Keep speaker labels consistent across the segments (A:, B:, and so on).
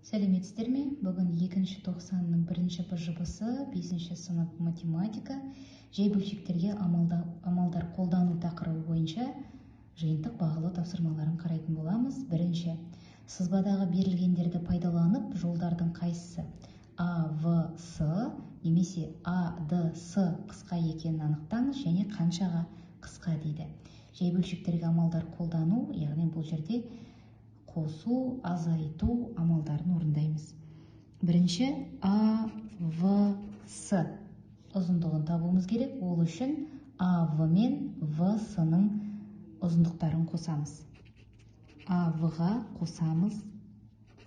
A: Сәлеметсіздер ме? Бүгін 2-ші тоқсанның 1-ші БЖБ-сы 5-ші сынып математика жай бөлшектерге амалдар қолдану тақырыбы бойынша жиынтық бағалы тапсырмаларын қарайтын боламыз. Бірінші, сызбадағы берілгендерді пайдаланып жолдардың қайсысы А, В, С немесе А, Д, С қысқа екенін анықтаңыз және қаншаға қысқа дейді. Жай бөлшектерге амалдар қолдану, яғни бұл жерде қосу, азайту амалдарын орындаймыз. Бірінші, А, В, С ұзындығын табуымыз керек. Ол үшін А, В мен В, С-ның ұзындықтарын қосамыз. А, В-ға қосамыз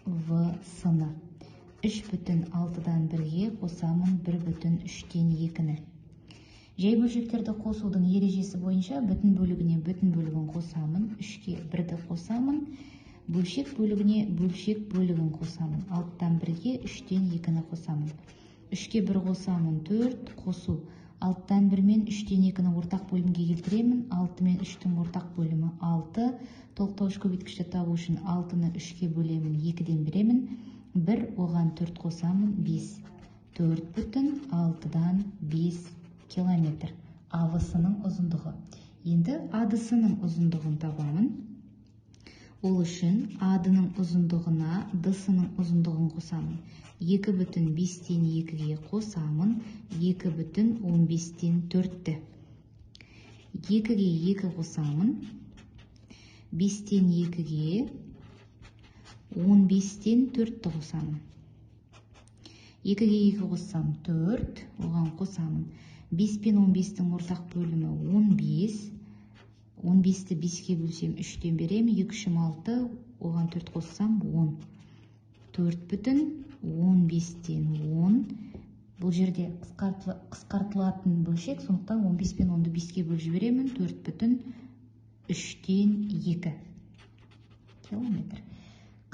A: В, С-ны. 3,6-дан 1-ге қосамын 1,3-тен 2-ні. Жай бөлшектерді қосудың ережесі бойынша бүтін бөлігіне бүтін бөлігін қосамын, 3-ке 1-ді қосамын, бөлшек бөлігіне бөлшек бөлігін қосамын, 6-дан 1-ге 3-тен 2-ні қосамын. 3-ке 1 қосамын, 4, қосу. 6-дан 1 мен 3-тен 2-ні ортақ бөлімге келтіремін, 6 мен 3-тің ортақ бөлімі 6. Толықтауыш көбейткішті табу үшін 6-ны 3-ке бөлемін, 2-ден беремін, 1, оған 4 қосамын, 5. 4,6-дан 5 километр. АВС-ның ұзындығы. Енді АДС-ның ұзындығын табамын. Ол үшін АД-ның ұзындығына ДС-ның ұзындығын қосамын. 2,5-тен 2-ге қосамын, 2,15-тен 4-ті. 2-ге 2 қосамын, 5-тен 2-ге 15-тен 4-ті қосамын. 2-ге 2 қоссам 4, оған қосамын. 5 пен 15-тің ортақ бөлімі 15. 15-ті 5-ке бөлсем 3-тен берем, 2-3-ім 6, оған 4 қоссам 10. 4,15-тен 10. Бұл жерде қысқартылатын бөлшек, сондықтан 15 пен 10-ды 5-ке бөліп жіберемін, 4,3-тен 2 километр.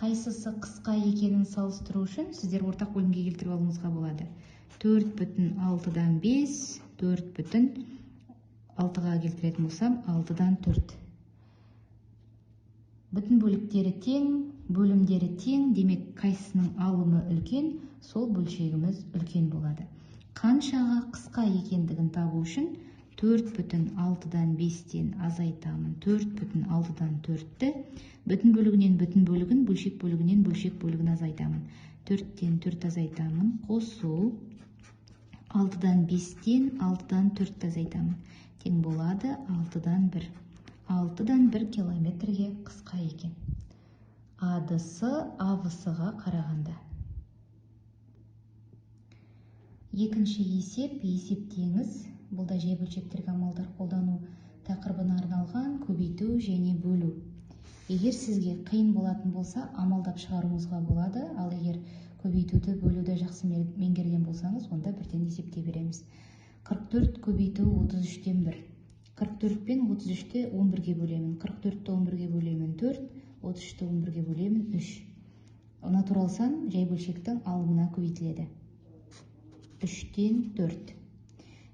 A: Қайсысы қысқа екенін салыстыру үшін сіздер ортақ бөлімге келтіріп алуыңызға болады. 4,6-дан 5, 4,6-ға келтіретін болсам, 6-дан 4. Бүтін бөліктері тең, бөлімдері тең, демек қайсының алымы үлкен, сол бөлшегіміз үлкен болады. Қаншаға қысқа екендігін табу үшін 4,6-дан 5-тен азайтамын, 4,6-дан 4-ті, бүтін бөлігінен бүтін бөлігін, бөлшек бөлігінен бөлшек бөлігін азайтамын. 4-тен 4 азайтамын, қосу, 6-дан 5-тен 6-дан 4 азайтамын. Тең болады 6-дан 1. 6-дан 1 километрге қысқа екен. АДС АВС-ға қарағанда. Екінші есеп, есептеңіз. Бұл да жай бөлшектерге амалдар қолдану тақырыбына арналған көбейту және бөлу. Егер сізге қиын болатын болса, амалдап шығаруыңызға болады, ал егер көбейтуді, бөлуді жақсы меңгерген болсаңыз, онда бірден есептей береміз. 44 көбейту 33-тен 1. 44 пен 33-ті 11-ге бөлемін. 44-ті 11-ге бөлемін 4, 33-ті 11-ге бөлемін 3. Натурал сан жай бөлшектің алымына көбейтіледі. 3-тен 4.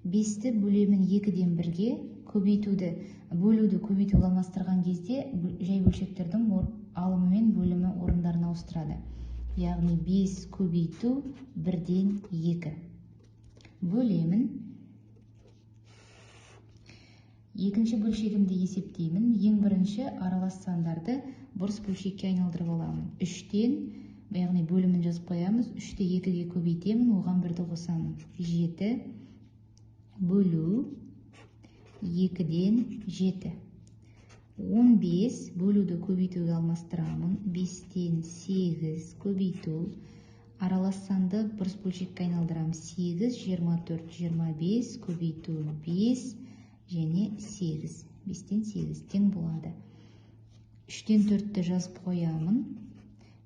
A: 5-ті бөлемін 2-ден 1-ге, көбейтуді, бөлуді көбейтуге алмастырған кезде жай бөлшектердің алымы мен бөлімі орындарын ауыстырады. Яғни 5 көбейту 1-ден 2. Бөлемін. Екінші бөлшегімді есептеймін. Ең бірінші аралас сандарды бұрыс бөлшекке айналдырып аламын. 3-тен, яғни бөлімін жазып қоямыз. 3-ті 2-ге көбейтемін, оған 1-ді қосамын. 7 бөлу 2-ден 7. 15 бөлуді көбейтуге алмастырамын. 5-тен 8 көбейту. Аралас санды бұрыс бөлшекке айналдырамын. 8, 24, 25 көбейту 5 және 8. 5-тен 8 тең болады. 3-тен 4-ті жазып қоямын.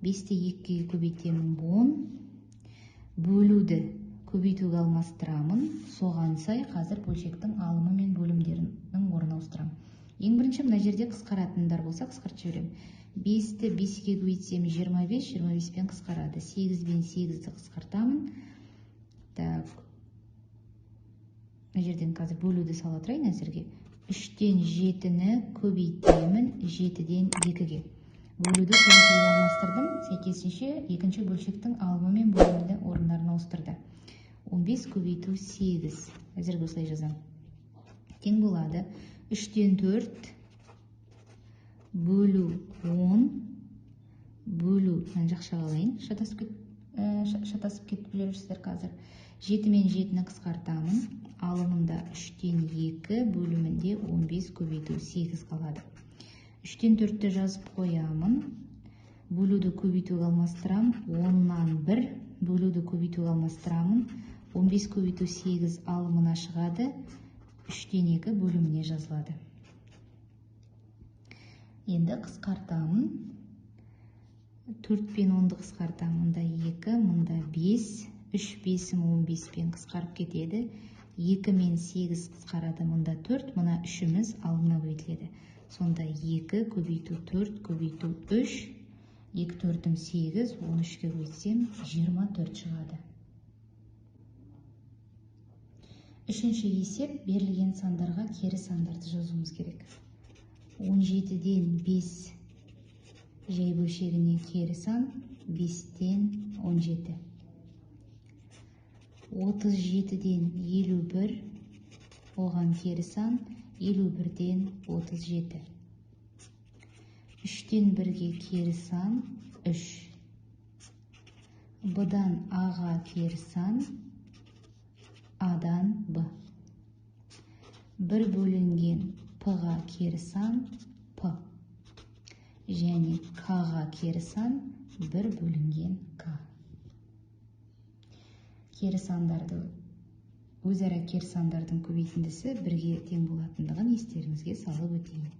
A: 5-ті 2-ге көбейтемін 10. Бөлуді көбейтуге алмастырамын. Соған сай қазір бөлшектің алымы мен бөлімдерінің орнын ауыстырамын. Ең бірінші мына жерде қысқаратындар болса, қысқартып жіберемін. 5-ті 5-ге көбейтсем 25, 25-пен қысқарады. 8 пен 8-ді қысқартамын. Так. Мына жерден қазір бөлуді сала тұрайын әзірге. 3-тен 7-ні көбейтемін 7-ден 2-ге. Бөлуді көбейтуге алмастырдым. сәйкесінше екінші бөлшектің алымы мен бөлімді орындарын ауыстырды. 15 көбейту 8. Әзірге осылай жазамын. Тең болады 3-тен 4 бөлу 10 бөлу, мен жақша қалайын, шатасып кетіп жүрсіздер қазір. 7 мен 7-ні қысқартамын. Алымында 3-тен 2 бөлімінде 15 көбейту 8 қалады. 3-тен 4-ті жазып қоямын. Бөлуді көбейтуге алмастырамын. 10-нан 1 бөлуді көбейтуге алмастырамын. 15 көбейту 8 алымына шығады. 3-тен 2 бөліміне жазылады. Енді қысқартамын. 4 пен 10-ды қысқартамын. Мұнда 2, мұнда 5. 3 5-ім 15 пен қысқарып кетеді. 2 мен 8 қысқарады. Мұнда 4, мұна 3-іміз алымына көбейтіледі. Сонда 2 көбейту 4 көбейту 3. 2 4-ім 8, 13-ке көбейтсем 24 шығады. Үшінші есеп, берілген сандарға кері сандарды жазуымыз керек. 17-ден 5 жай бөлшегіне кері сан, 5-тен 17. 37-ден 51, оған кері сан, 51-ден 37. 3-тен 1-ге кері сан, 3. Б-дан А-ға кері сан, А-дан Б. 1 бөлінген П-ға кері сан, П. Және К-ға кері сан, 1 бөлінген К. Кері сандарды, өзара кері сандардың көбейтіндісі 1-ге тең болатындығын естеріңізге салып өтейін.